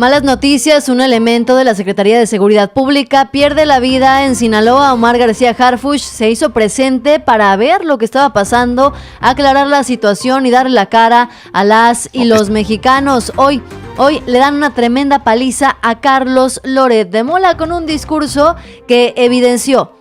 Malas noticias, un elemento de la Secretaría de Seguridad Pública pierde la vida en Sinaloa. Omar García Harfuch se hizo presente para ver lo que estaba pasando, aclarar la situación y darle la cara a las y los mexicanos. Hoy le dan una tremenda paliza a Carlos Loret de Mola con un discurso que evidenció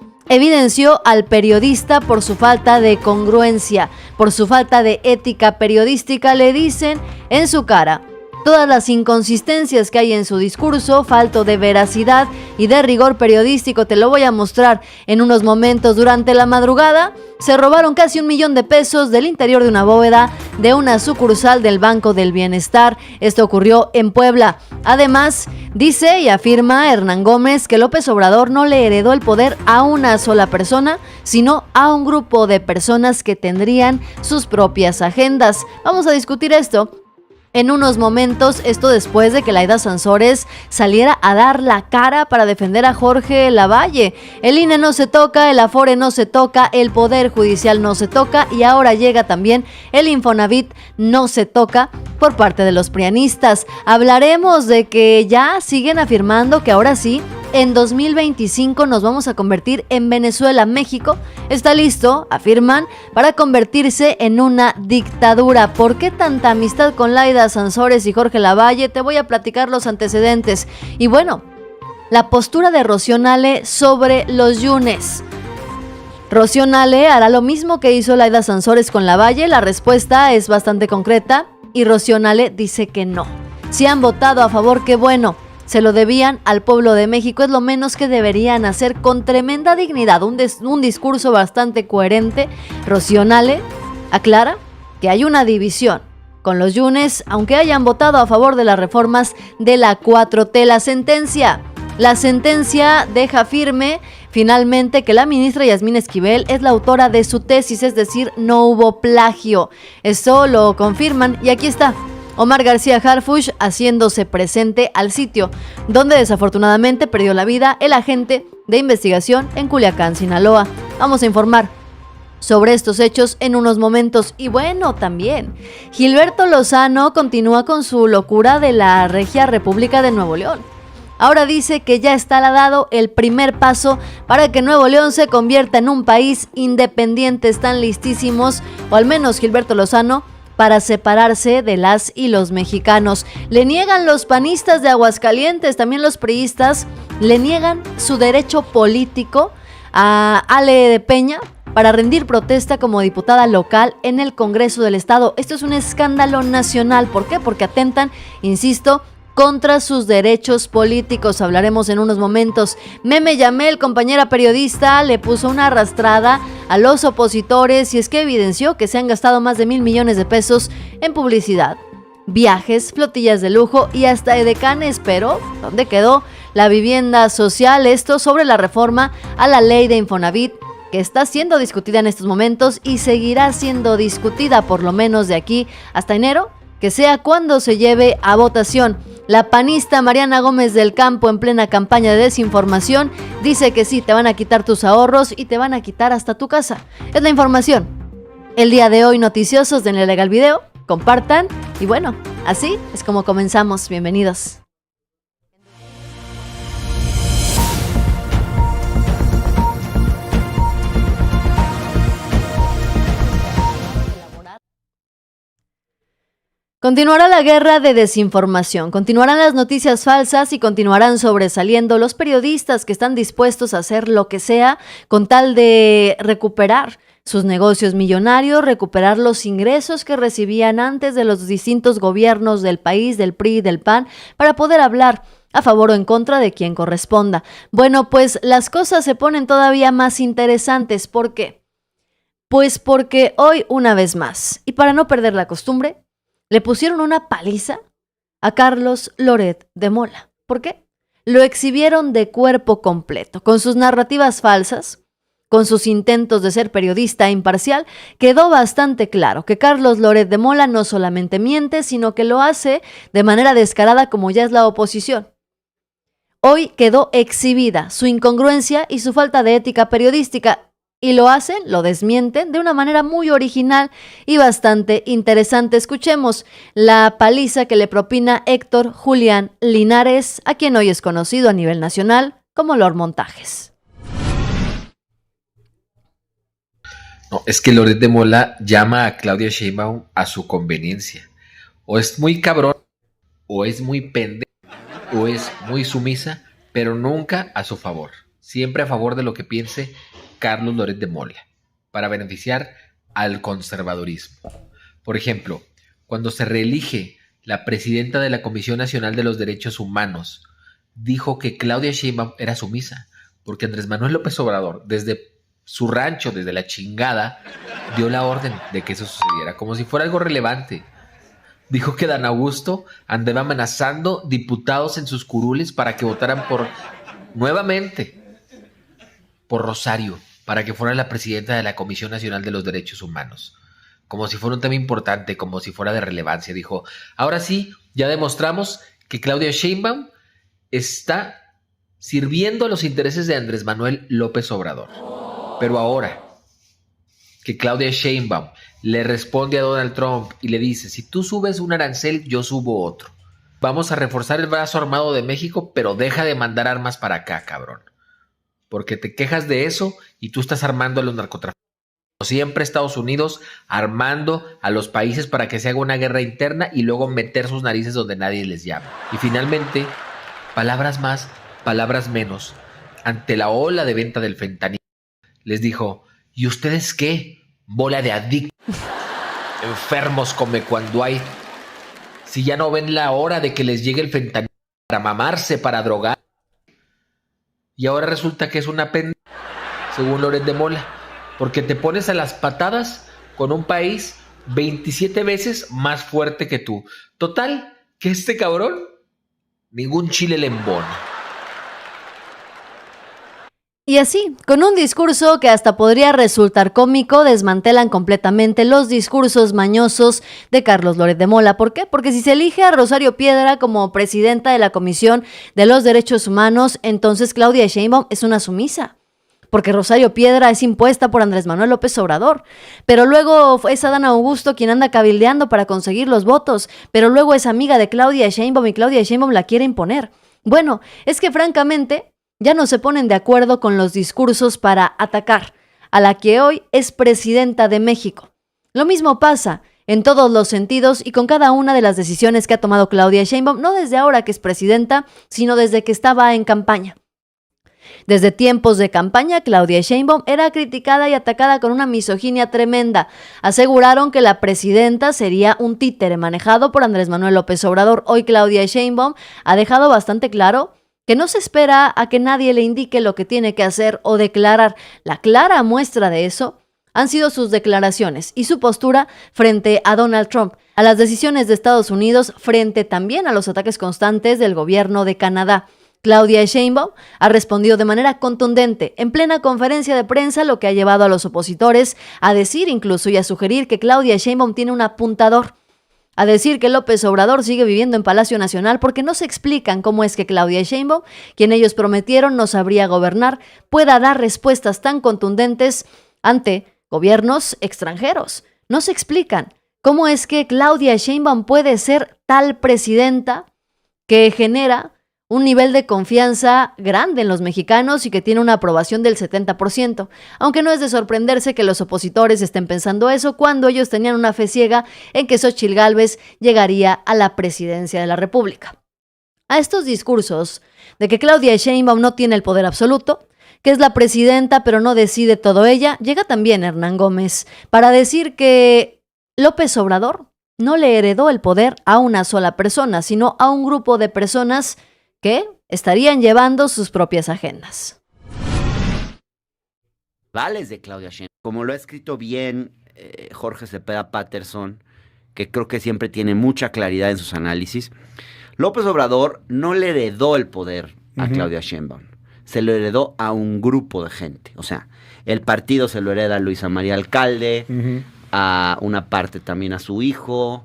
al periodista por su falta de congruencia, por su falta de ética periodística. Le dicen en su cara todas las inconsistencias que hay en su discurso, falto de veracidad y de rigor periodístico. Te lo voy a mostrar en unos momentos. Durante la madrugada se robaron casi $1 millón del interior de una bóveda de una sucursal del Banco del Bienestar. Esto ocurrió en Puebla. Además, dice y afirma Hernán Gómez que López Obrador no le heredó el poder a una sola persona, sino a un grupo de personas que tendrían sus propias agendas. Vamos a discutir esto en unos momentos, esto después de que Laida Sansores saliera a dar la cara para defender a Jorge Lavalle. El INE no se toca, el Afore no se toca, el Poder Judicial no se toca y ahora llega también el Infonavit no se toca por parte de los prianistas. Hablaremos de que ya siguen afirmando que ahora sí, en 2025 nos vamos a convertir en Venezuela. México está listo, afirman, para convertirse en una dictadura. ¿Por qué tanta amistad con Laida Sansores y Jorge Lavalle? Te voy a platicar los antecedentes. Y bueno, la postura de Rocío Nale sobre los Yunes. Rocío Nale hará lo mismo que hizo Laida Sansores con Lavalle. La respuesta es bastante concreta y Rocío Nale dice que no. Si han votado a favor, qué bueno. Se lo debían al pueblo de México, es lo menos que deberían hacer con tremenda dignidad, un discurso bastante coherente. Rocío Nale aclara que hay una división con los Yunes, aunque hayan votado a favor de las reformas de la 4T. La sentencia deja firme finalmente que la ministra Yasmín Esquivel es la autora de su tesis, es decir, no hubo plagio. Eso lo confirman y aquí está Omar García Harfuch haciéndose presente al sitio donde desafortunadamente perdió la vida el agente de investigación en Culiacán, Sinaloa. Vamos a informar sobre estos hechos en unos momentos. Y bueno, también Gilberto Lozano continúa con su locura de la Regia República de Nuevo León. Ahora dice que ya está dado el primer paso para que Nuevo León se convierta en un país independiente. Están listísimos, o al menos Gilberto Lozano, para separarse de las y los mexicanos. Le niegan los panistas de Aguascalientes, también los priistas, le niegan su derecho político a Ale de Peña para rendir protesta como diputada local en el Congreso del Estado. Esto es un escándalo nacional. ¿Por qué? Porque atentan, insisto, contra sus derechos políticos. Hablaremos en unos momentos. Meme Yamel, compañera periodista, le puso una arrastrada a los opositores y es que evidenció que se han gastado más de $1,000 millones en publicidad, viajes, flotillas de lujo y hasta edecanes. Pero ¿dónde quedó la vivienda social? Esto sobre la reforma a la ley de Infonavit, que está siendo discutida en estos momentos y seguirá siendo discutida por lo menos de aquí hasta enero, que sea cuando se lleve a votación. La panista Mariana Gómez del Campo, en plena campaña de desinformación, dice que sí, te van a quitar tus ahorros y te van a quitar hasta tu casa. Es la información. El día de hoy, noticiosos de Legal Video, compartan y bueno, así es como comenzamos. Bienvenidos. Continuará la guerra de desinformación, continuarán las noticias falsas y continuarán sobresaliendo los periodistas que están dispuestos a hacer lo que sea con tal de recuperar sus negocios millonarios, recuperar los ingresos que recibían antes de los distintos gobiernos del país, del PRI y del PAN, para poder hablar a favor o en contra de quien corresponda. Bueno, pues las cosas se ponen todavía más interesantes. ¿Por qué? Pues porque hoy, una vez más, y para no perder la costumbre, le pusieron una paliza a Carlos Loret de Mola. ¿Por qué? Lo exhibieron de cuerpo completo, con sus narrativas falsas, con sus intentos de ser periodista imparcial. Quedó bastante claro que Carlos Loret de Mola no solamente miente, sino que lo hace de manera descarada como ya es la oposición. Hoy quedó exhibida su incongruencia y su falta de ética periodística. Y lo hacen, lo desmienten de una manera muy original y bastante interesante. Escuchemos la paliza que le propina Héctor Julián Linares, a quien hoy es conocido a nivel nacional como Lord Montajes. No, es que Loret de Mola llama a Claudia Sheinbaum a su conveniencia. O es muy cabrón, o es muy pendeja, o es muy sumisa, pero nunca a su favor. Siempre a favor de lo que piense Carlos Loret de Mola, para beneficiar al conservadurismo. Por ejemplo, cuando se reelige la presidenta de la Comisión Nacional de los Derechos Humanos, dijo que Claudia Sheinbaum era sumisa, porque Andrés Manuel López Obrador, desde su rancho, desde la chingada, dio la orden de que eso sucediera, como si fuera algo relevante. Dijo que Dan Augusto andaba amenazando diputados en sus curules para que votaran nuevamente, por Rosario, para que fuera la presidenta de la Comisión Nacional de los Derechos Humanos. Como si fuera un tema importante, como si fuera de relevancia. Dijo, ahora sí, ya demostramos que Claudia Sheinbaum está sirviendo a los intereses de Andrés Manuel López Obrador. Pero ahora que Claudia Sheinbaum le responde a Donald Trump y le dice, si tú subes un arancel, yo subo otro. Vamos a reforzar el brazo armado de México, pero deja de mandar armas para acá, cabrón. Porque te quejas de eso y tú estás armando a los narcotraficantes. Siempre Estados Unidos armando a los países para que se haga una guerra interna y luego meter sus narices donde nadie les llama. Y finalmente, palabras más, palabras menos, ante la ola de venta del fentanilo, les dijo, ¿y ustedes qué? Bola de adictos, enfermos come cuando hay. Si ya no ven la hora de que les llegue el fentanilo para mamarse, para drogar. Y ahora resulta que es una pendeja, según Loret de Mola, porque te pones a las patadas con un país 27 veces más fuerte que tú. Total, que este cabrón, ningún chile le embona. Y así, con un discurso que hasta podría resultar cómico, desmantelan completamente los discursos mañosos de Carlos Loret de Mola. ¿Por qué? Porque si se elige a Rosario Piedra como presidenta de la Comisión de los Derechos Humanos, entonces Claudia Sheinbaum es una sumisa. Porque Rosario Piedra es impuesta por Andrés Manuel López Obrador. Pero luego es Adán Augusto quien anda cabildeando para conseguir los votos. Pero luego es amiga de Claudia Sheinbaum y Claudia Sheinbaum la quiere imponer. Bueno, es que francamente ya no se ponen de acuerdo con los discursos para atacar a la que hoy es presidenta de México. Lo mismo pasa en todos los sentidos y con cada una de las decisiones que ha tomado Claudia Sheinbaum, no desde ahora que es presidenta, sino desde que estaba en campaña. Desde tiempos de campaña, Claudia Sheinbaum era criticada y atacada con una misoginia tremenda. Aseguraron que la presidenta sería un títere manejado por Andrés Manuel López Obrador. Hoy Claudia Sheinbaum ha dejado bastante claro que no se espera a que nadie le indique lo que tiene que hacer o declarar. La clara muestra de eso han sido sus declaraciones y su postura frente a Donald Trump, a las decisiones de Estados Unidos, frente también a los ataques constantes del gobierno de Canadá. Claudia Sheinbaum ha respondido de manera contundente en plena conferencia de prensa, lo que ha llevado a los opositores a decir incluso y a sugerir que Claudia Sheinbaum tiene un apuntador, a decir que López Obrador sigue viviendo en Palacio Nacional porque no se explican cómo es que Claudia Sheinbaum, quien ellos prometieron no sabría gobernar, pueda dar respuestas tan contundentes ante gobiernos extranjeros. No se explican cómo es que Claudia Sheinbaum puede ser tal presidenta que genera un nivel de confianza grande en los mexicanos y que tiene una aprobación del 70%, aunque no es de sorprenderse que los opositores estén pensando eso cuando ellos tenían una fe ciega en que Xóchitl Gálvez llegaría a la presidencia de la República. A estos discursos de que Claudia Sheinbaum no tiene el poder absoluto, que es la presidenta pero no decide todo ella, llega también Hernán Gómez para decir que López Obrador no le heredó el poder a una sola persona, sino a un grupo de personas que estarían llevando sus propias agendas. Vales de Claudia Sheinbaum, como lo ha escrito bien Jorge Cepeda Patterson, que creo que siempre tiene mucha claridad en sus análisis. López Obrador no le heredó el poder a Claudia Sheinbaum, se lo heredó a un grupo de gente. O sea, el partido se lo hereda a Luisa María Alcalde, a una parte también a su hijo,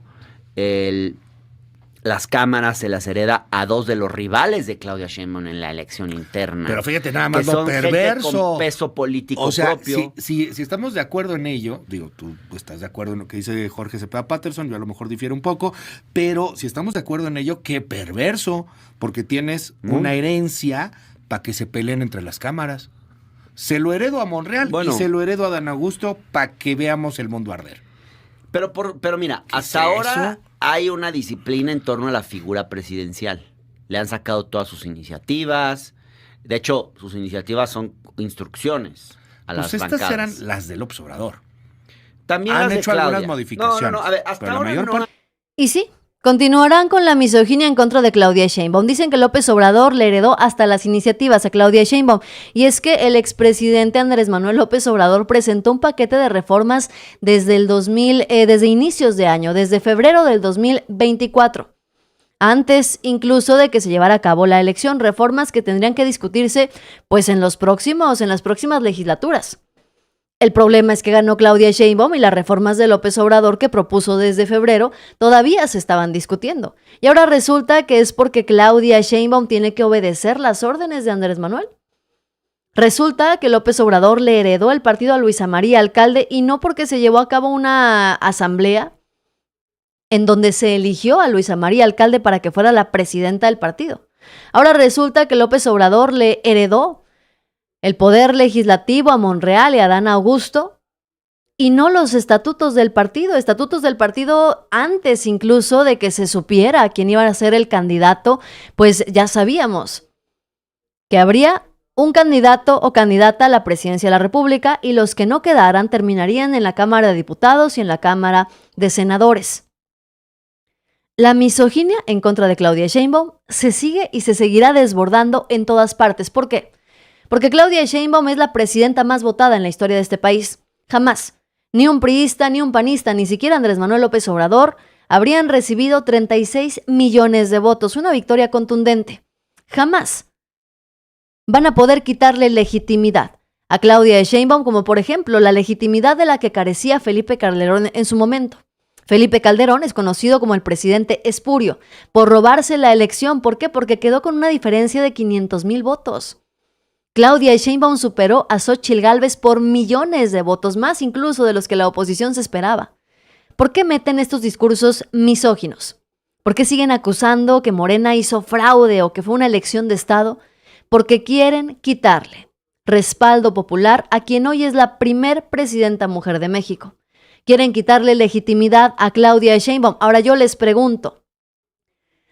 las cámaras se las hereda a dos de los rivales de Claudia Sheinbaum en la elección interna. Pero fíjate nada más que lo son perverso. Gente con peso político o sea, propio. Si estamos de acuerdo en ello, digo, tú estás de acuerdo en lo que dice Jorge Cepeda Patterson, yo a lo mejor difiero un poco, pero si estamos de acuerdo en ello, qué perverso, porque tienes una herencia para que se peleen entre las cámaras. Se lo heredo a Monreal y se lo heredo a Dan Augusto para que veamos el mundo arder. Pero mira, hasta ahora hay una disciplina en torno a la figura presidencial. Le han sacado todas sus iniciativas. De hecho, sus iniciativas son instrucciones a las bancadas. Estas eran las de López Obrador. También han las hecho de algunas Claudia. modificaciones. No, a ver, hasta ahora no. Y sí, continuarán con la misoginia en contra de Claudia Sheinbaum. Dicen que López Obrador le heredó hasta las iniciativas a Claudia Sheinbaum. Y es que el expresidente Andrés Manuel López Obrador presentó un paquete de reformas desde inicios de año, desde febrero del 2024. Antes incluso de que se llevara a cabo la elección, reformas que tendrían que discutirse pues en las próximas legislaturas. El problema es que ganó Claudia Sheinbaum y las reformas de López Obrador que propuso desde febrero todavía se estaban discutiendo. Y ahora resulta que es porque Claudia Sheinbaum tiene que obedecer las órdenes de Andrés Manuel. Resulta que López Obrador le heredó el partido a Luisa María Alcalde y no porque se llevó a cabo una asamblea en donde se eligió a Luisa María Alcalde para que fuera la presidenta del partido. Ahora resulta que López Obrador le heredó el poder legislativo a Monreal y a Dan Augusto y no los estatutos del partido antes incluso de que se supiera quién iba a ser el candidato, pues ya sabíamos que habría un candidato o candidata a la presidencia de la República y los que no quedaran terminarían en la Cámara de Diputados y en la Cámara de Senadores. La misoginia en contra de Claudia Sheinbaum se sigue y se seguirá desbordando en todas partes. ¿Por qué? Porque Claudia Sheinbaum es la presidenta más votada en la historia de este país. Jamás, ni un priista, ni un panista, ni siquiera Andrés Manuel López Obrador habrían recibido 36 millones de votos, una victoria contundente. Jamás van a poder quitarle legitimidad a Claudia Sheinbaum, como por ejemplo la legitimidad de la que carecía Felipe Calderón en su momento. Felipe Calderón es conocido como el presidente espurio por robarse la elección. ¿Por qué? Porque quedó con una diferencia de 500,000 votos. Claudia Sheinbaum superó a Xóchitl Gálvez por millones de votos, más incluso de los que la oposición se esperaba. ¿Por qué meten estos discursos misóginos? ¿Por qué siguen acusando que Morena hizo fraude o que fue una elección de Estado? Porque quieren quitarle respaldo popular a quien hoy es la primer presidenta mujer de México. Quieren quitarle legitimidad a Claudia Sheinbaum. Ahora yo les pregunto,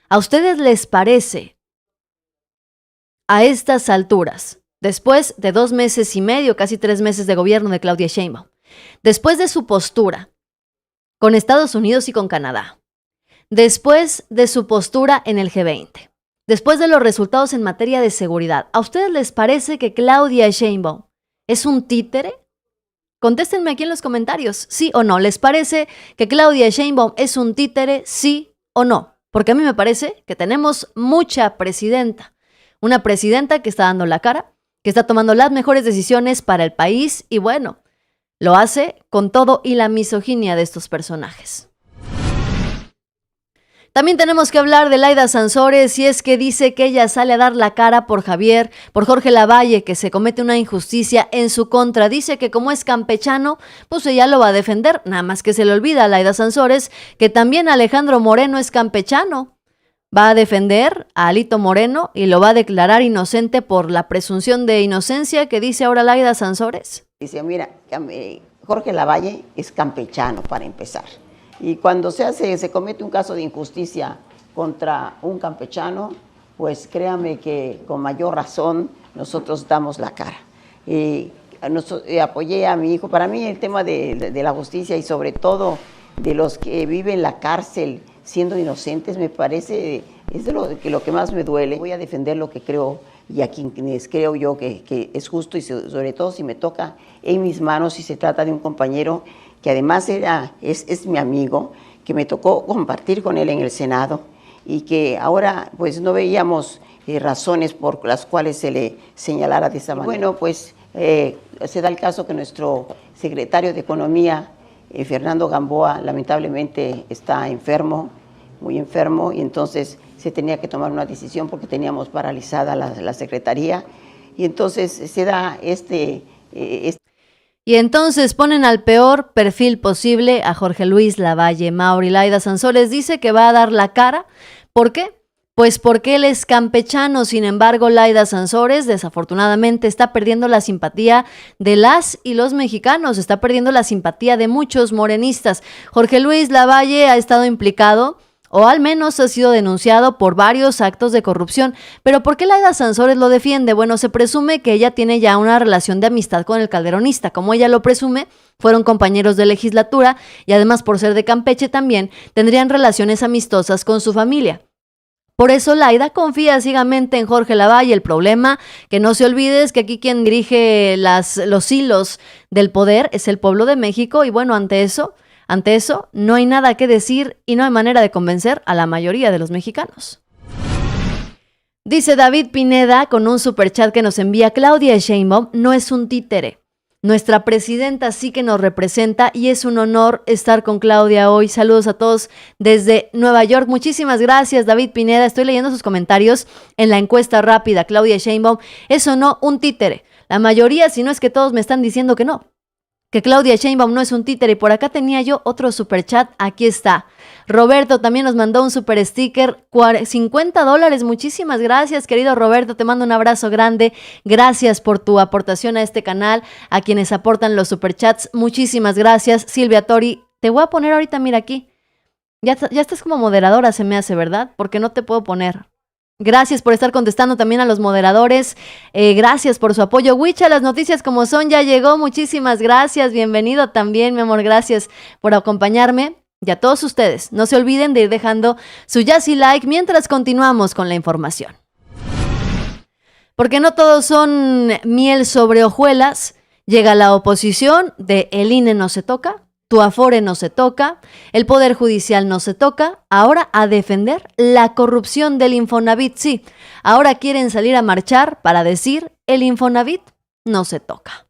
¿a ustedes les parece a estas alturas, después de 2 meses y medio, casi 3 meses de gobierno de Claudia Sheinbaum, después de su postura con Estados Unidos y con Canadá, después de su postura en el G20, después de los resultados en materia de seguridad, ¿a ustedes les parece que Claudia Sheinbaum es un títere? Contéstenme aquí en los comentarios, ¿sí o no? ¿Les parece que Claudia Sheinbaum es un títere, sí o no? Porque a mí me parece que tenemos mucha presidenta. Una presidenta que está dando la cara, que está tomando las mejores decisiones para el país y bueno, lo hace con todo y la misoginia de estos personajes. También tenemos que hablar de Laida Sansores y es que dice que ella sale a dar la cara por Jorge Lavalle, que se comete una injusticia en su contra. Dice que como es campechano, pues ella lo va a defender, nada más que se le olvida a Laida Sansores que también Alejandro Moreno es campechano. Va a defender a Alito Moreno y lo va a declarar inocente por la presunción de inocencia que dice ahora Laida Sansores. Dice, mira, Jorge Lavalle es campechano para empezar. Y cuando se comete un caso de injusticia contra un campechano, pues créame que con mayor razón nosotros damos la cara. Apoyé a mi hijo. Para mí el tema de la justicia y sobre todo de los que viven en la cárcel siendo inocentes me parece es de lo que más me duele. Voy a defender lo que creo y a quienes creo yo que es justo y sobre todo si me toca en mis manos, si se trata de un compañero que además es mi amigo, que me tocó compartir con él en el Senado y que ahora pues no veíamos razones por las cuales se le señalara de esa manera. Bueno, pues se da el caso que nuestro secretario de Economía, Fernando Gamboa, lamentablemente está enfermo, muy enfermo, y entonces se tenía que tomar una decisión porque teníamos paralizada la secretaría, y entonces se da Y entonces ponen al peor perfil posible a Jorge Luis Lavalle Mauri. Laida Sansores dice que va a dar la cara. ¿Por qué? Pues porque él es campechano. Sin embargo, Laida Sansores desafortunadamente está perdiendo la simpatía de las y los mexicanos, está perdiendo la simpatía de muchos morenistas. Jorge Luis Lavalle ha estado implicado, o al menos ha sido denunciado por varios actos de corrupción. ¿Pero por qué Laida Sansores lo defiende? Bueno, se presume que ella tiene ya una relación de amistad con el calderonista. Como ella lo presume, fueron compañeros de legislatura y además por ser de Campeche también tendrían relaciones amistosas con su familia. Por eso Laida confía ciegamente en Jorge Lavalle. El problema, que no se olvide, es que aquí quien dirige los hilos del poder es el pueblo de México y bueno, ante eso no hay nada que decir y no hay manera de convencer a la mayoría de los mexicanos. Dice David Pineda con un superchat que nos envía: Claudia Sheinbaum no es un títere. Nuestra presidenta sí que nos representa y es un honor estar con Claudia hoy. Saludos a todos desde Nueva York. Muchísimas gracias, David Pineda. Estoy leyendo sus comentarios en la encuesta rápida. Claudia Sheinbaum es o no un títere. La mayoría, si no es que todos, me están diciendo que no, que Claudia Sheinbaum no es un títere. Y por acá tenía yo otro superchat, aquí está. Roberto también nos mandó un super sticker, $50. Muchísimas gracias, querido Roberto, te mando un abrazo grande. Gracias por tu aportación a este canal, a quienes aportan los superchats. Muchísimas gracias. Silvia Tori, te voy a poner ahorita, mira aquí. Ya estás como moderadora, se me hace, ¿verdad? Porque no te puedo poner. Gracias por estar contestando también a los moderadores. Gracias por su apoyo. Wicha, las noticias como son, ya llegó. Muchísimas gracias. Bienvenido también, mi amor. Gracias por acompañarme. Y a todos ustedes, no se olviden de ir dejando su y like mientras continuamos con la información. Porque no todos son miel sobre hojuelas. Llega la oposición de el INE no se toca, tu Afore no se toca, el Poder Judicial no se toca, ahora a defender la corrupción del Infonavit, sí. Ahora quieren salir a marchar para decir el Infonavit no se toca.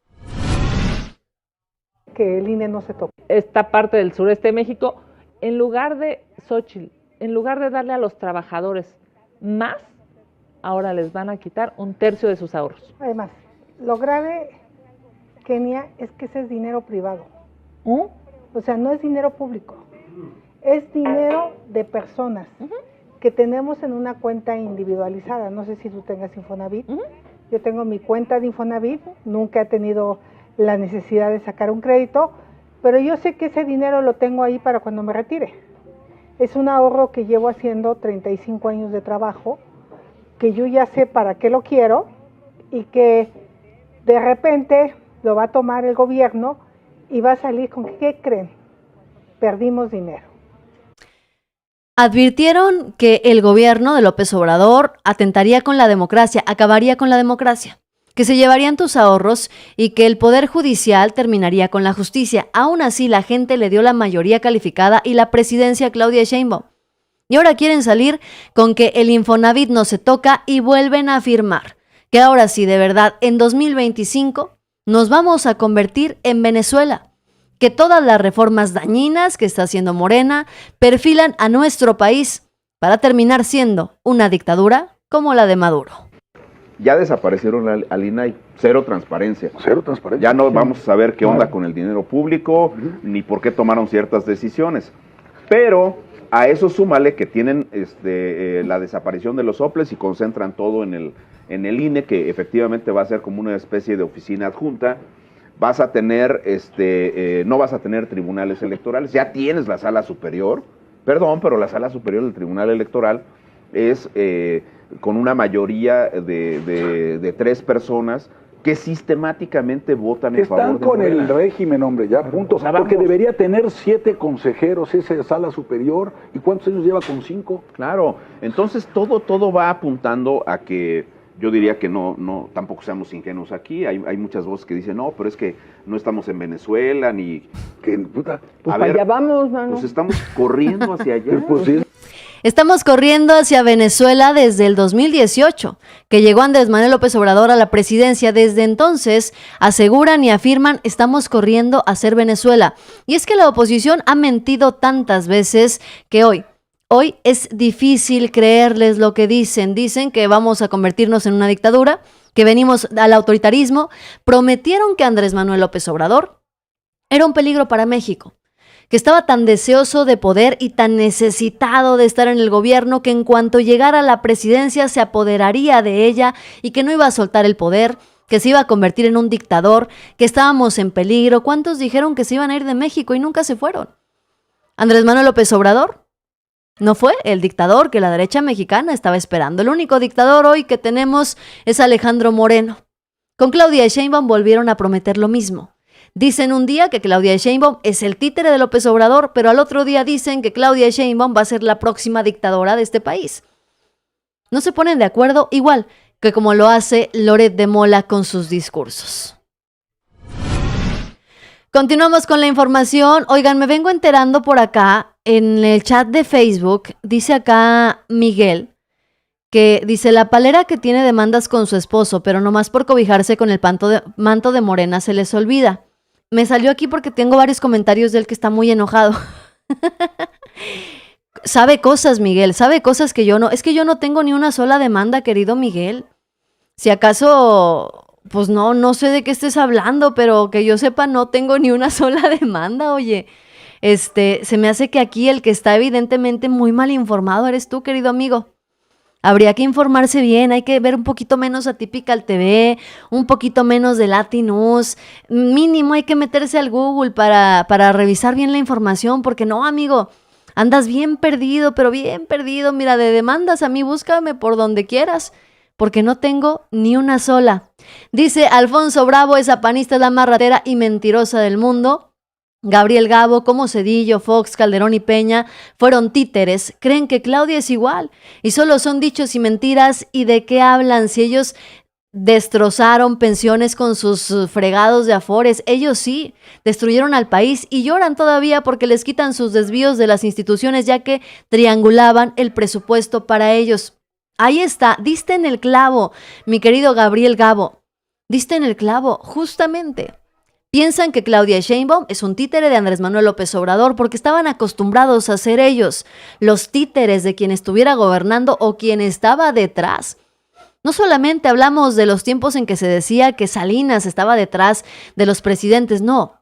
Que el INE no se toca. Esta parte del sureste de México, en lugar de Xochitl, en lugar de darle a los trabajadores más, ahora les van a quitar 1/3 de sus ahorros. Además, lo grave, Kenia, es que ese es dinero privado. O sea, no es dinero público, es dinero de personas que tenemos en una cuenta individualizada. No sé si tú tengas Infonavit. Yo tengo mi cuenta de Infonavit, nunca he tenido la necesidad de sacar un crédito, pero yo sé que ese dinero lo tengo ahí para cuando me retire. Es un ahorro que llevo haciendo 35 años de trabajo, que yo ya sé para qué lo quiero y que de repente lo va a tomar el gobierno y va a salir con ¿qué creen? Perdimos dinero. Advirtieron que el gobierno de López Obrador atentaría con la democracia, acabaría con la democracia, que se llevarían tus ahorros y que el Poder Judicial terminaría con la justicia. Aún así, la gente le dio la mayoría calificada y la presidencia a Claudia Sheinbaum. Y ahora quieren salir con que el Infonavit no se toca y vuelven a afirmar que ahora sí, de verdad, en 2025 nos vamos a convertir en Venezuela, que todas las reformas dañinas que está haciendo Morena perfilan a nuestro país para terminar siendo una dictadura como la de Maduro. Ya desaparecieron al INAI, cero transparencia. Ya no vamos a saber qué onda con el dinero público, ni por qué tomaron ciertas decisiones. Pero a eso súmale que tienen la desaparición de los soples y concentran todo en el INE, que efectivamente va a ser como una especie de oficina adjunta. Vas a tener, no vas a tener tribunales electorales, ya tienes la sala superior, pero la sala superior del Tribunal Electoral es con una mayoría de 3 personas que sistemáticamente votan en favor de Están con Morena. el régimen, hombre, ya, punto. Porque debería tener 7 consejeros esa sala superior. ¿Y cuántos años lleva con 5? Claro, entonces todo va apuntando a que yo diría que no, tampoco seamos ingenuos aquí. Hay muchas voces que dicen, no, pero es que no estamos en Venezuela, ni... Que, puta, pues para allá vamos, mano. Pues estamos corriendo hacia allá. pues sí. Estamos corriendo hacia Venezuela desde el 2018, que llegó Andrés Manuel López Obrador a la presidencia. Desde entonces aseguran y afirman, estamos corriendo a ser Venezuela. Y es que la oposición ha mentido tantas veces que hoy, Hoy es difícil creerles lo que dicen. Dicen que vamos a convertirnos en una dictadura, que venimos al autoritarismo. Prometieron que Andrés Manuel López Obrador era un peligro para México, que estaba tan deseoso de poder y tan necesitado de estar en el gobierno que en cuanto llegara a la presidencia se apoderaría de ella y que no iba a soltar el poder, que se iba a convertir en un dictador, que estábamos en peligro. ¿Cuántos dijeron que se iban a ir de México y nunca se fueron? Andrés Manuel López Obrador no fue el dictador que la derecha mexicana estaba esperando. El único dictador hoy que tenemos es Alejandro Moreno. Con Claudia Sheinbaum volvieron a prometer lo mismo. Dicen un día que Claudia Sheinbaum es el títere de López Obrador, pero al otro día dicen que Claudia Sheinbaum va a ser la próxima dictadora de este país. No se ponen de acuerdo, igual que como lo hace Loret de Mola con sus discursos. Continuamos con la información. Oigan, me vengo enterando por acá, en el chat de Facebook, dice acá Miguel, que dice, la palera que tiene demandas con su esposo, pero nomás por cobijarse con el manto de Morena se les olvida. Me salió aquí porque tengo varios comentarios de él que está muy enojado. Sabe cosas, Miguel, sabe cosas que yo no. Es que yo no tengo ni una sola demanda, querido Miguel. Si acaso, pues no sé de qué estés hablando, pero que yo sepa no tengo ni una sola demanda, oye. Se me hace que aquí el que está evidentemente muy mal informado eres tú, querido amigo. Habría que informarse bien, hay que ver un poquito menos Atypical TV, un poquito menos de Latinus, mínimo hay que meterse al Google para revisar bien la información, porque no, amigo, andas bien perdido, pero bien perdido. Mira, de demandas a mí búscame por donde quieras, porque no tengo ni una sola. Dice Alfonso Bravo, esa panista es la más ratera y mentirosa del mundo. Gabriel Gabo, como Cedillo, Fox, Calderón y Peña fueron títeres, creen que Claudia es igual y solo son dichos y mentiras. ¿Y de qué hablan si ellos destrozaron pensiones con sus fregados de afores? Ellos sí, destruyeron al país y lloran todavía porque les quitan sus desvíos de las instituciones, ya que triangulaban el presupuesto para ellos. Ahí está, diste en el clavo, mi querido Gabriel Gabo, diste en el clavo, justamente. Piensan que Claudia Sheinbaum es un títere de Andrés Manuel López Obrador porque estaban acostumbrados a ser ellos los títeres de quien estuviera gobernando o quien estaba detrás. No solamente hablamos de los tiempos en que se decía que Salinas estaba detrás de los presidentes, no.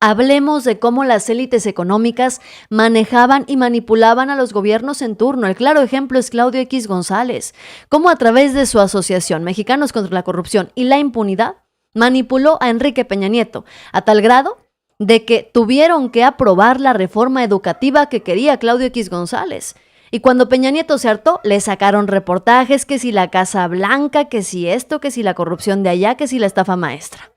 Hablemos de cómo las élites económicas manejaban y manipulaban a los gobiernos en turno. El claro ejemplo es Claudio X González, cómo a través de su asociación Mexicanos contra la Corrupción y la Impunidad manipuló a Enrique Peña Nieto, a tal grado de que tuvieron que aprobar la reforma educativa que quería Claudio X González. Y cuando Peña Nieto se hartó, le sacaron reportajes, que si la Casa Blanca, que si esto, que si la corrupción de allá, que si la estafa maestra.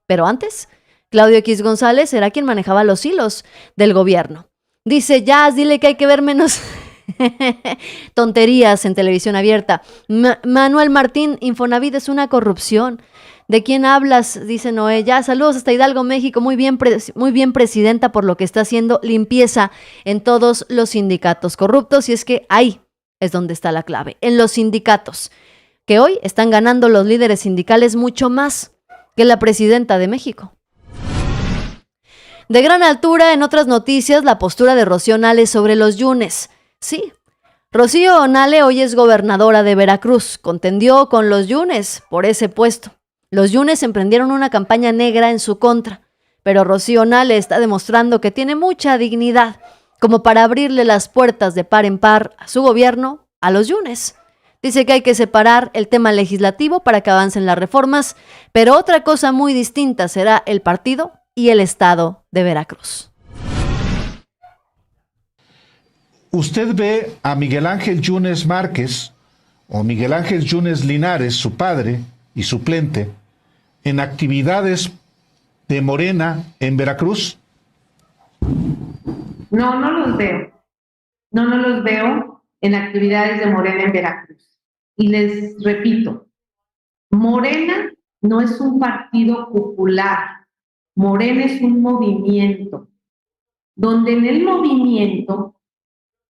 Pero antes, Claudio X González era quien manejaba los hilos del gobierno. Dice Jazz, dile que hay que ver menos tonterías en televisión abierta. Manuel Martín, Infonavit es una corrupción. ¿De quién hablas? Dice Noé. Ya, saludos hasta Hidalgo, México. Muy bien, presidenta, por lo que está haciendo limpieza en todos los sindicatos corruptos. Y es que ahí es donde está la clave, en los sindicatos, que hoy están ganando los líderes sindicales mucho más que la presidenta de México. De gran altura, en otras noticias, la postura de Rocío Nale sobre los Yunes. Sí, Rocío Nale hoy es gobernadora de Veracruz. Contendió con los Yunes por ese puesto. Los Yunes emprendieron una campaña negra en su contra, pero Rocío Nale está demostrando que tiene mucha dignidad como para abrirle las puertas de par en par a su gobierno a los Yunes. Dice que hay que separar el tema legislativo para que avancen las reformas, pero otra cosa muy distinta será el partido y el estado de Veracruz. Usted ve a Miguel Ángel Yunes Márquez o Miguel Ángel Yunes Linares, su padre y suplente, en actividades de Morena en Veracruz. No los veo. No los veo en actividades de Morena en Veracruz. Y les repito, Morena no es un partido popular. Morena es un movimiento, donde en el movimiento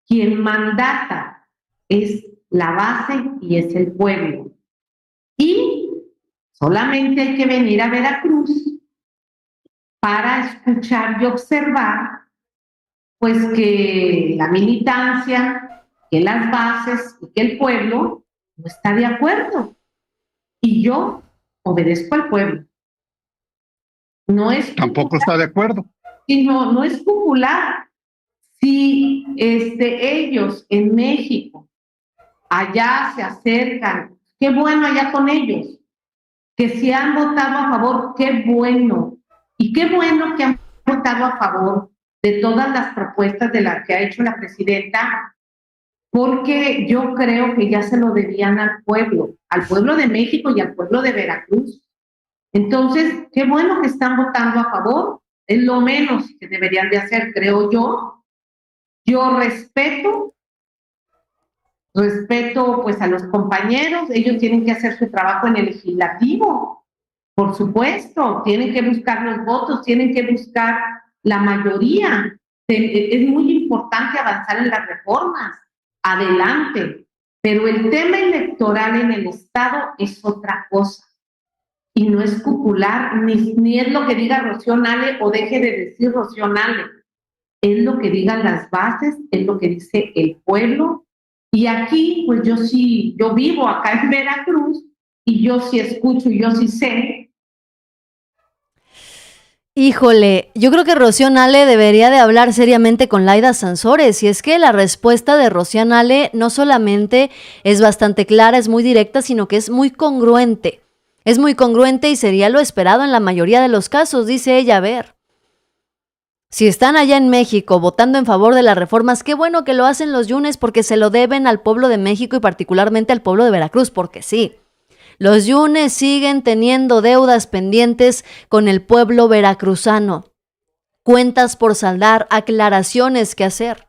quien mandata es la base y es el pueblo. Y solamente hay que venir a Veracruz para escuchar y observar pues que la militancia, que las bases y que el pueblo no está de acuerdo. Y yo obedezco al pueblo. No es Tampoco está de acuerdo. Y no es popular. Si ellos en México allá se acercan, qué bueno allá con ellos. Que si han votado a favor, qué bueno. Y qué bueno que han votado a favor de todas las propuestas de las que ha hecho la presidenta, porque yo creo que ya se lo debían al pueblo de México y al pueblo de Veracruz. Entonces, qué bueno que están votando a favor, es lo menos que deberían de hacer, creo yo. Yo respeto pues a los compañeros, ellos tienen que hacer su trabajo en el legislativo, por supuesto, tienen que buscar los votos, tienen que buscar la mayoría. Es muy importante avanzar en las reformas, adelante, pero el tema electoral en el Estado es otra cosa. Y no es popular, ni es lo que diga Rocío Nale o deje de decir Rocío Nale. Es lo que digan las bases, es lo que dice el pueblo. Y aquí, pues yo vivo acá en Veracruz y yo sí escucho y yo sí sé. Híjole, yo creo que Rocío Nale debería de hablar seriamente con Laida Sansores, y es que la respuesta de Rocío Nale no solamente es bastante clara, es muy directa, sino que es muy congruente. Es muy congruente y sería lo esperado en la mayoría de los casos, dice ella. A ver, si están allá en México votando en favor de las reformas, qué bueno que lo hacen los Yunes porque se lo deben al pueblo de México y particularmente al pueblo de Veracruz, porque sí. Los Yunes siguen teniendo deudas pendientes con el pueblo veracruzano, cuentas por saldar, aclaraciones que hacer.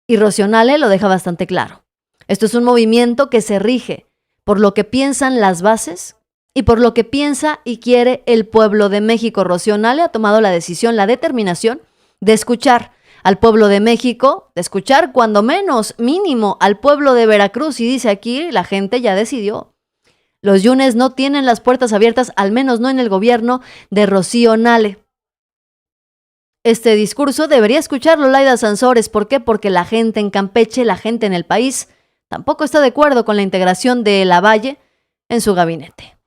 Y Rocío Nale lo deja bastante claro. Esto es un movimiento que se rige por lo que piensan las bases y por lo que piensa y quiere el pueblo de México. Rocío Nale ha tomado la decisión, la determinación de escuchar al pueblo de México, de escuchar cuando menos, mínimo, al pueblo de Veracruz. Y dice aquí, la gente ya decidió. Los Yunes no tienen las puertas abiertas, al menos no en el gobierno de Rocío Nale. Este discurso debería escucharlo Laida Sansores. ¿Por qué? Porque la gente en Campeche, la gente en el país, tampoco está de acuerdo con la integración de Lavalle en su gabinete.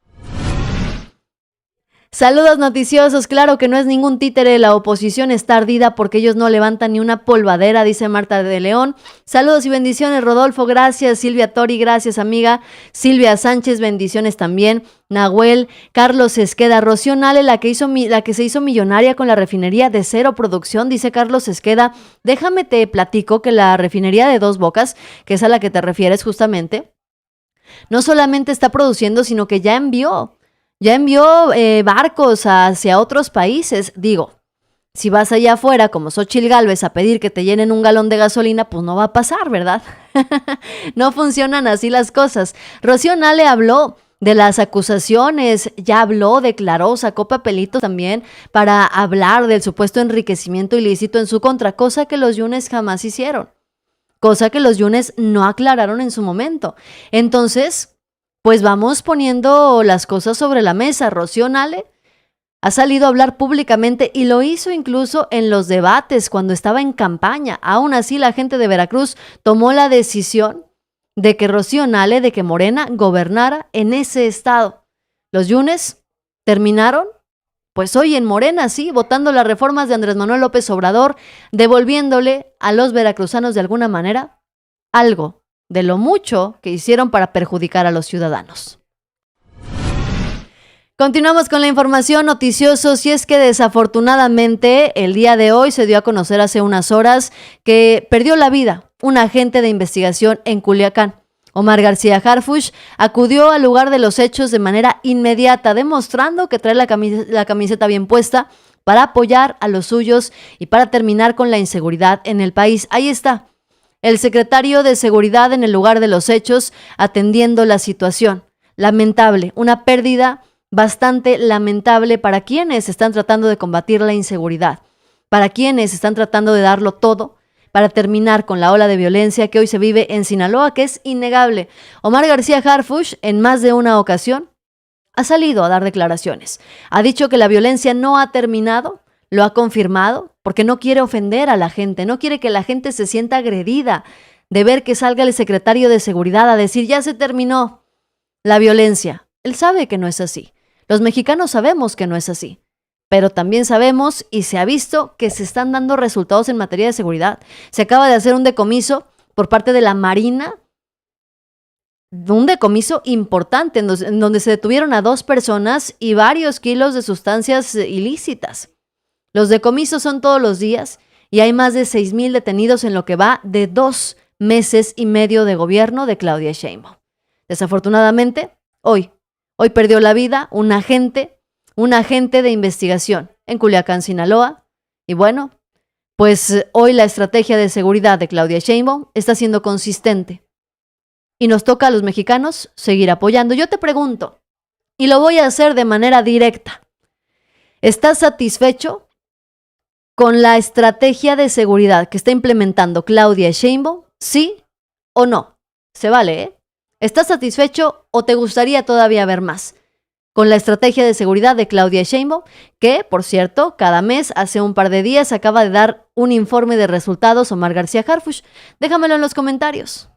Saludos noticiosos, claro que no es ningún títere, la oposición está ardida porque ellos no levantan ni una polvadera, dice Marta de León. Saludos y bendiciones, Rodolfo, gracias. Silvia Tori, gracias, amiga. Silvia Sánchez, bendiciones también. Nahuel, Carlos Esqueda, Rocío Nale, la que se hizo millonaria con la refinería de cero producción, dice Carlos Esqueda. Déjame te platico que la refinería de Dos Bocas, que es a la que te refieres justamente, no solamente está produciendo, sino que ya envió barcos hacia otros países. Digo, si vas allá afuera como Xóchitl Gálvez a pedir que te llenen un galón de gasolina, pues no va a pasar, ¿verdad? No funcionan así las cosas. Rocío Nale habló de las acusaciones, ya habló, declaró, sacó papelitos también para hablar del supuesto enriquecimiento ilícito en su contra, cosa que los Yunes jamás hicieron, cosa que los Yunes no aclararon en su momento. Entonces, pues vamos poniendo las cosas sobre la mesa. Rocío Nale ha salido a hablar públicamente y lo hizo incluso en los debates cuando estaba en campaña. Aún así, la gente de Veracruz tomó la decisión de que Rocío Nale, de que Morena gobernara en ese estado. Los Yunes terminaron, pues hoy en Morena, sí, votando las reformas de Andrés Manuel López Obrador, devolviéndole a los veracruzanos de alguna manera algo de lo mucho que hicieron para perjudicar a los ciudadanos. Continuamos con la información noticiosos, y es que desafortunadamente el día de hoy se dio a conocer hace unas horas que perdió la vida un agente de investigación en Culiacán. Omar García Harfuch acudió al lugar de los hechos de manera inmediata, demostrando que trae la camiseta bien puesta para apoyar a los suyos y para terminar con la inseguridad en el país. Ahí está el secretario de Seguridad en el lugar de los hechos, atendiendo la situación. Lamentable, una pérdida bastante lamentable para quienes están tratando de combatir la inseguridad, para quienes están tratando de darlo todo para terminar con la ola de violencia que hoy se vive en Sinaloa, que es innegable. Omar García Harfuch, en más de una ocasión, ha salido a dar declaraciones. Ha dicho que la violencia no ha terminado, lo ha confirmado, porque no quiere ofender a la gente, no quiere que la gente se sienta agredida de ver que salga el secretario de Seguridad a decir ya se terminó la violencia. Él sabe que no es así. Los mexicanos sabemos que no es así. Pero también sabemos y se ha visto que se están dando resultados en materia de seguridad. Se acaba de hacer un decomiso por parte de la Marina, un decomiso importante en donde se detuvieron a 2 personas y varios kilos de sustancias ilícitas. Los decomisos son todos los días y hay más de 6,000 detenidos en lo que va de 2 meses y medio de gobierno de Claudia Sheinbaum. Desafortunadamente, hoy perdió la vida un agente de investigación en Culiacán, Sinaloa. Y bueno, pues hoy la estrategia de seguridad de Claudia Sheinbaum está siendo consistente. Y nos toca a los mexicanos seguir apoyando. Yo te pregunto, y lo voy a hacer de manera directa, ¿estás satisfecho con la estrategia de seguridad que está implementando Claudia Sheinbaum? ¿Sí o no? Se vale, ¿eh? ¿Estás satisfecho o te gustaría todavía ver más con la estrategia de seguridad de Claudia Sheinbaum, que, por cierto, cada mes, hace un par de días, acaba de dar un informe de resultados Omar García Harfuch? Déjamelo en los comentarios.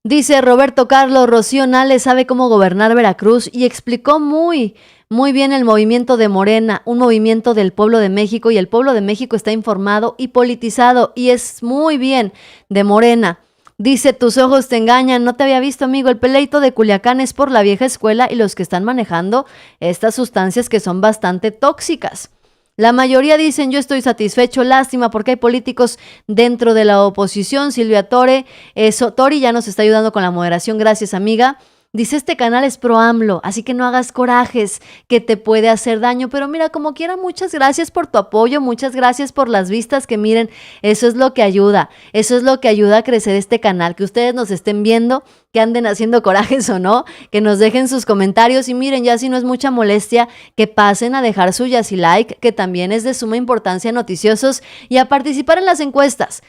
Dice Roberto Carlos, Rocío Nale sabe cómo gobernar Veracruz y explicó muy bien el movimiento de Morena, un movimiento del pueblo de México, y el pueblo de México está informado y politizado y es muy bien de Morena. Dice, tus ojos te engañan, no te había visto, amigo. El peleito de Culiacán es por la vieja escuela y los que están manejando estas sustancias que son bastante tóxicas. La mayoría dicen, yo estoy satisfecho, lástima porque hay políticos dentro de la oposición. Silvia Tori ya nos está ayudando con la moderación, gracias amiga. Dice, este canal es pro AMLO, así que no hagas corajes, que te puede hacer daño. Pero mira, como quiera, muchas gracias por tu apoyo, muchas gracias por las vistas, que miren, eso es lo que ayuda a crecer este canal, que ustedes nos estén viendo, que anden haciendo corajes o no, que nos dejen sus comentarios y miren, ya si no es mucha molestia, que pasen a dejar suyas y like, que también es de suma importancia, noticiosos, y a participar en las encuestas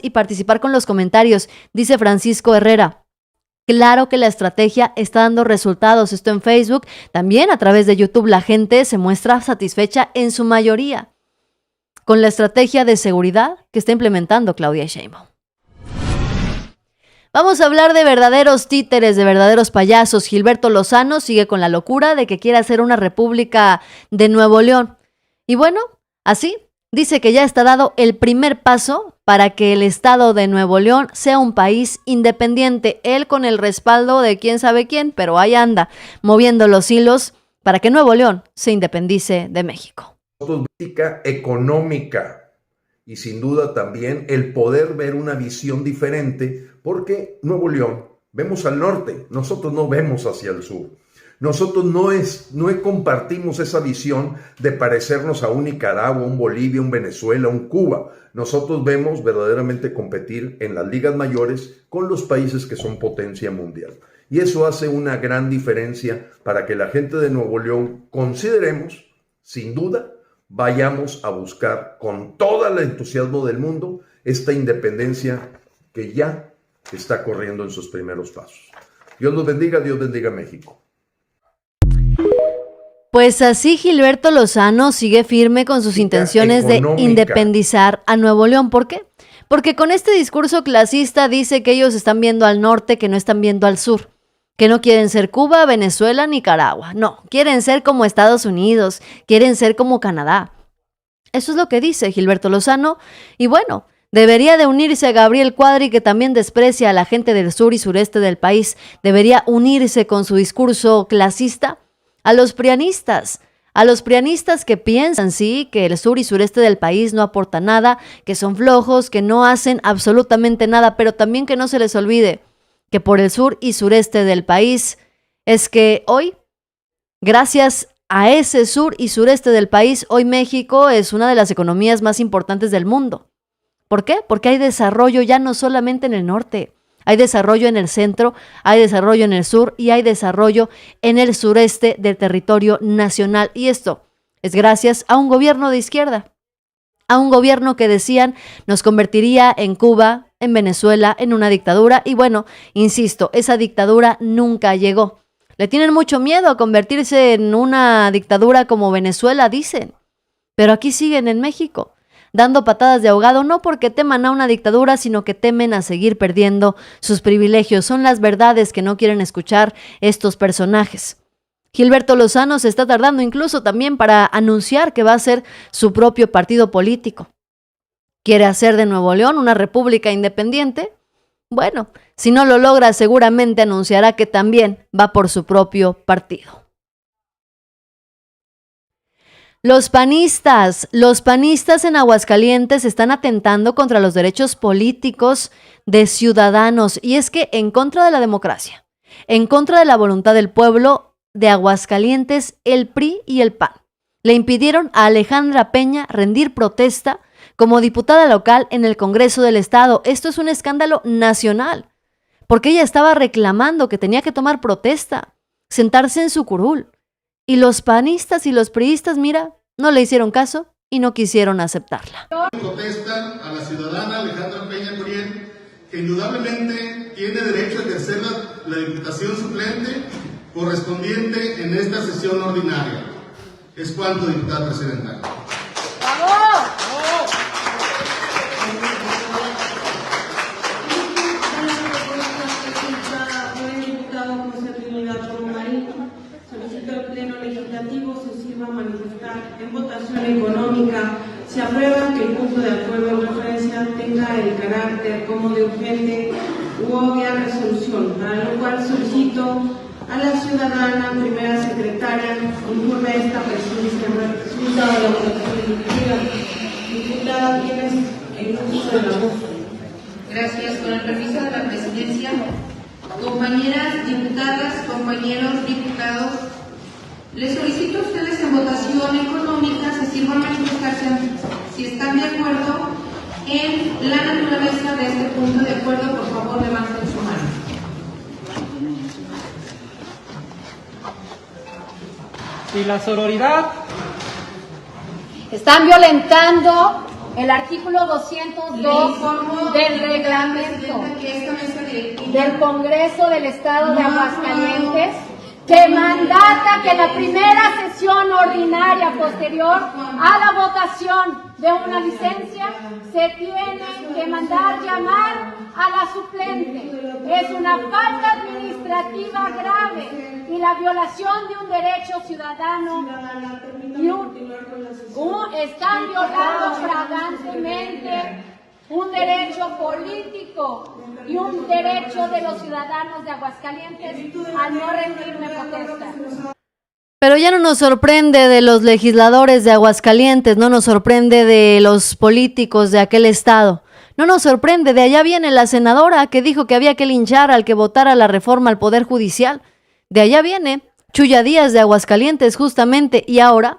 y participar con los comentarios. Dice Francisco Herrera, claro que la estrategia está dando resultados. Esto en Facebook, también a través de YouTube la gente se muestra satisfecha en su mayoría con la estrategia de seguridad que está implementando Claudia Sheinbaum. Vamos a hablar de verdaderos títeres, de verdaderos payasos. Gilberto Lozano sigue con la locura de que quiere hacer una república de Nuevo León. Y bueno, así dice que ya está dado el primer paso para que el estado de Nuevo León sea un país independiente. Él con el respaldo de quién sabe quién, pero ahí anda, moviendo los hilos para que Nuevo León se independice de México. Política económica y sin duda también el poder ver una visión diferente, porque Nuevo León, vemos al norte, nosotros no vemos hacia el sur. Nosotros no compartimos esa visión de parecernos a un Nicaragua, un Bolivia, un Venezuela, un Cuba. Nosotros vemos verdaderamente competir en las ligas mayores con los países que son potencia mundial. Y eso hace una gran diferencia para que la gente de Nuevo León consideremos, sin duda, vayamos a buscar con todo el entusiasmo del mundo esta independencia que ya está corriendo en sus primeros pasos. Dios los bendiga, Dios bendiga a México. Pues así Gilberto Lozano sigue firme con sus intenciones de independizar a Nuevo León. ¿Por qué? Porque con este discurso clasista dice que ellos están viendo al norte, que no están viendo al sur, que no quieren ser Cuba, Venezuela, Nicaragua. No, quieren ser como Estados Unidos, quieren ser como Canadá. Eso es lo que dice Gilberto Lozano. Y bueno, debería de unirse a Gabriel Cuadri, que también desprecia a la gente del sur y sureste del país. Debería unirse con su discurso clasista a los prianistas que piensan, sí, que el sur y sureste del país no aportan nada, que son flojos, que no hacen absolutamente nada, pero también que no se les olvide que por el sur y sureste del país es que hoy, gracias a ese sur y sureste del país, hoy México es una de las economías más importantes del mundo. ¿Por qué? Porque hay desarrollo ya no solamente en el norte, hay desarrollo en el centro, hay desarrollo en el sur y hay desarrollo en el sureste del territorio nacional. Y esto es gracias a un gobierno de izquierda, a un gobierno que decían nos convertiría en Cuba, en Venezuela, en una dictadura. Y bueno, insisto, esa dictadura nunca llegó. Le tienen mucho miedo a convertirse en una dictadura como Venezuela, dicen. Pero aquí siguen en México, dando patadas de ahogado, no porque teman a una dictadura, sino que temen a seguir perdiendo sus privilegios. Son las verdades que no quieren escuchar estos personajes. Gilberto Lozano se está tardando incluso también para anunciar que va a ser su propio partido político. ¿Quiere hacer de Nuevo León una república independiente? Bueno, si no lo logra, seguramente anunciará que también va por su propio partido. Los panistas en Aguascalientes están atentando contra los derechos políticos de ciudadanos, y es que en contra de la democracia, en contra de la voluntad del pueblo de Aguascalientes, el PRI y el PAN le impidieron a Alejandra Peña rendir protesta como diputada local en el Congreso del Estado. Esto es un escándalo nacional, porque ella estaba reclamando que tenía que tomar protesta, sentarse en su curul. Y los panistas y los priistas, mira, no le hicieron caso y no quisieron aceptarla. Protesta a la ciudadana Alejandra Peña Curiel, que indudablemente tiene derecho a ejercer la diputación suplente correspondiente en esta sesión ordinaria. Es cuanto, diputada presidenta. Solicito al Pleno Legislativo se sirva a manifestar en votación económica se aprueba que el punto de acuerdo en referencia tenga el carácter como de urgente u obvia resolución, para lo cual solicito a la ciudadana primera secretaria informe esta presidencia resultado de la votación ejecutiva. Diputada, tienes el uso de la voz. Gracias. Con el permiso de la presidencia, compañeras diputadas, compañeros diputados, les solicito a ustedes en votación económica se sirvan a manifestarse si están de acuerdo en la naturaleza de este punto de acuerdo. Por favor, levanten su mano. Y la sororidad. Están violentando el artículo 202 del reglamento del Congreso del Estado de Aguascalientes, que mandata que la primera sesión ordinaria posterior a la votación de una licencia se tiene que mandar llamar a la suplente. Es una falta administrativa grave y la violación de un derecho ciudadano están violando flagrantemente un derecho político y un derecho de los ciudadanos de Aguascalientes al no rendirme protesta. Pero ya no nos sorprende de los legisladores de Aguascalientes, no nos sorprende de los políticos de aquel estado, no nos sorprende, de allá viene la senadora que dijo que había que linchar al que votara la reforma al Poder Judicial, de allá viene Chuya Díaz de Aguascalientes justamente, y ahora,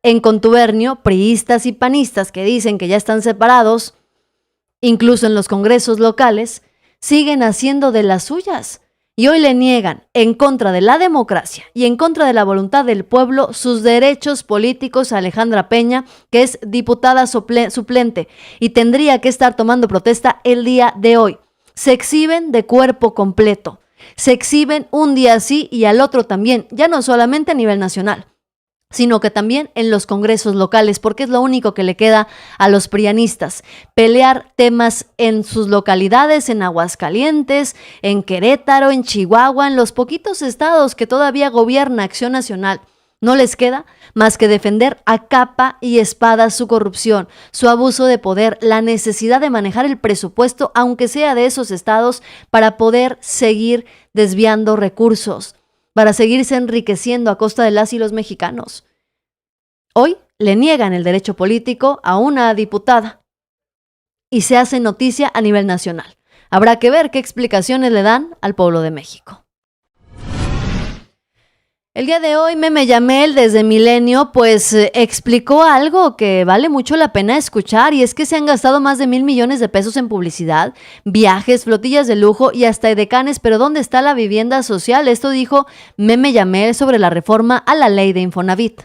en contubernio, priistas y panistas que dicen que ya están separados, incluso en los congresos locales, siguen haciendo de las suyas. Y hoy le niegan, en contra de la democracia y en contra de la voluntad del pueblo, sus derechos políticos a Alejandra Peña, que es diputada suplente y tendría que estar tomando protesta el día de hoy. Se exhiben de cuerpo completo, se exhiben un día sí y al otro también, ya no solamente a nivel nacional, sino que también en los congresos locales, porque es lo único que le queda a los prianistas, pelear temas en sus localidades, en Aguascalientes, en Querétaro, en Chihuahua, en los poquitos estados que todavía gobierna Acción Nacional. No les queda más que defender a capa y espada su corrupción, su abuso de poder, la necesidad de manejar el presupuesto, aunque sea de esos estados, para poder seguir desviando recursos, para seguirse enriqueciendo a costa de las y los mexicanos. Hoy le niegan el derecho político a una diputada y se hace noticia a nivel nacional. Habrá que ver qué explicaciones le dan al pueblo de México. El día de hoy Meme Yamel desde Milenio pues explicó algo que vale mucho la pena escuchar, y es que se han gastado más de 1,000 millones de pesos en publicidad, viajes, flotillas de lujo y hasta edecanes, pero ¿dónde está la vivienda social? Esto dijo Meme Yamel sobre la reforma a la ley de Infonavit.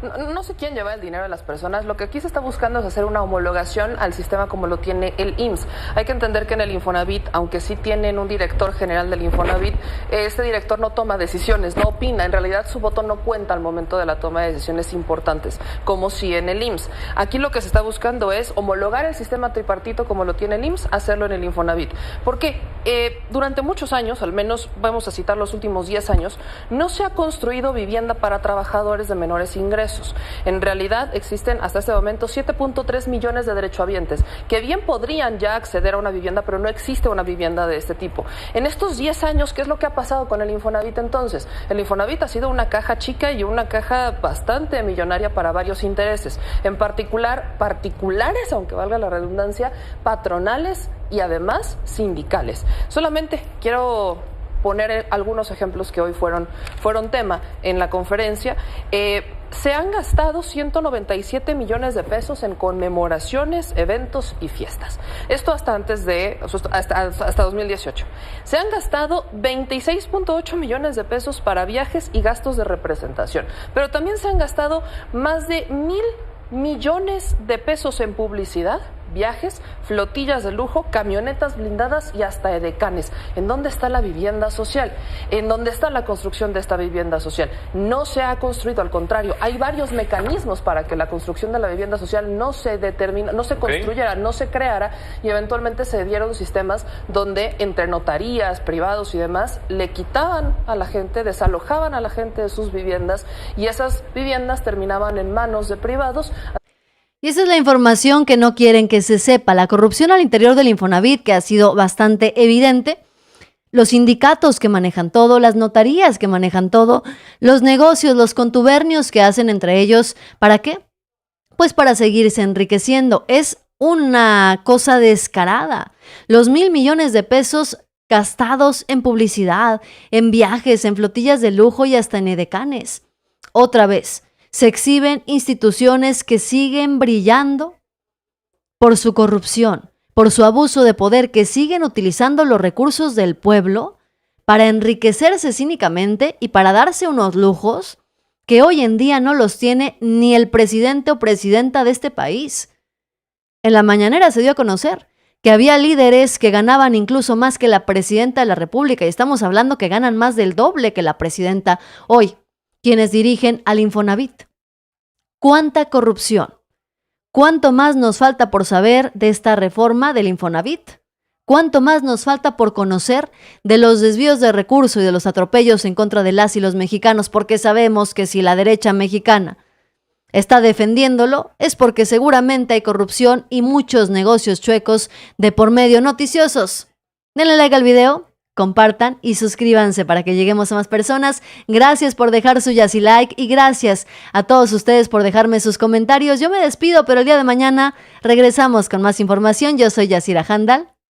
no sé quién lleva el dinero de las personas. Lo que aquí se está buscando es hacer una homologación al sistema como lo tiene el IMSS. Hay que entender que en el Infonavit, aunque sí tienen un director general del Infonavit, este director no toma decisiones, no opina. En realidad su voto no cuenta al momento de la toma de decisiones importantes, como si en el IMSS. Aquí lo que se está buscando es homologar el sistema tripartito como lo tiene el IMSS, hacerlo en el Infonavit. ¿Por qué? Durante muchos años, al menos vamos a citar los últimos 10 años, no se ha construido vivienda para trabajadores de menores ingresos. En realidad existen hasta este momento 7.3 millones de derechohabientes que bien podrían ya acceder a una vivienda, pero no existe una vivienda de este tipo. En estos 10 años, ¿qué es lo que ha pasado con el Infonavit entonces? El Infonavit ha sido una caja chica y una caja bastante millonaria para varios intereses, en particular particulares, aunque valga la redundancia, patronales y además sindicales. Solamente quiero poner algunos ejemplos que hoy fueron tema en la conferencia. Se han gastado 197 millones de pesos en conmemoraciones, eventos y fiestas. Esto hasta 2018. Se han gastado 26.8 millones de pesos para viajes y gastos de representación. Pero también se han gastado más de 1,000 millones de pesos en publicidad, viajes, flotillas de lujo, camionetas blindadas y hasta edecanes. ¿En dónde está la vivienda social? ¿En dónde está la construcción de esta vivienda social? No se ha construido, al contrario, hay varios mecanismos para que la construcción de la vivienda social no se construyera, no se creara, y eventualmente se dieron sistemas donde entre notarías, privados y demás le quitaban a la gente, desalojaban a la gente de sus viviendas, y esas viviendas terminaban en manos de privados. Y esa es la información que no quieren que se sepa. La corrupción al interior del Infonavit, que ha sido bastante evidente. Los sindicatos que manejan todo, las notarías que manejan todo, los negocios, los contubernios que hacen entre ellos. ¿Para qué? Pues para seguirse enriqueciendo. Es una cosa descarada. Los 1,000 millones de pesos gastados en publicidad, en viajes, en flotillas de lujo y hasta en edecanes. Otra vez, se exhiben instituciones que siguen brillando por su corrupción, por su abuso de poder, que siguen utilizando los recursos del pueblo para enriquecerse cínicamente y para darse unos lujos que hoy en día no los tiene ni el presidente o presidenta de este país. En la mañanera se dio a conocer que había líderes que ganaban incluso más que la presidenta de la República, y estamos hablando que ganan más del doble que la presidenta hoy, quienes dirigen al Infonavit. ¿Cuánta corrupción? ¿Cuánto más nos falta por saber de esta reforma del Infonavit? ¿Cuánto más nos falta por conocer de los desvíos de recursos y de los atropellos en contra de las y los mexicanos? Porque sabemos que si la derecha mexicana está defendiéndolo, es porque seguramente hay corrupción y muchos negocios chuecos de por medio. Noticiosos, denle like al video, compartan y suscríbanse para que lleguemos a más personas. Gracias por dejar su Yassi like y gracias a todos ustedes por dejarme sus comentarios. Yo me despido, pero el día de mañana regresamos con más información. Yo soy Yasira Handal.